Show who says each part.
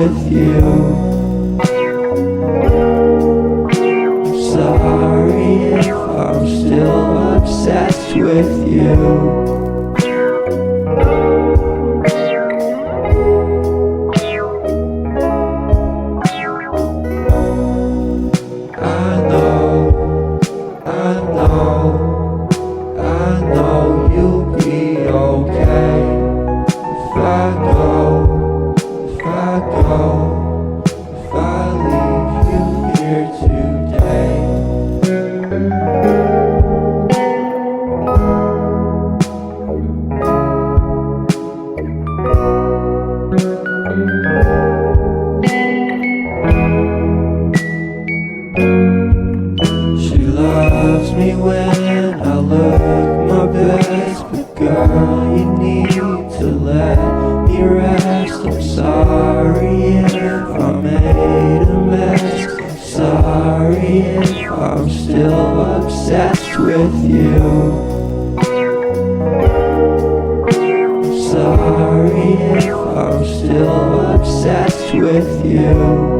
Speaker 1: with you. I'm sorry if I'm still obsessed with you. I know you'll be okay if I leave you here today. She loves me when I look my best, but girl, you need to let me rest. I'm sorry if I made a mess. I'm sorry if I'm still obsessed with you. I'm sorry if I'm still obsessed with you.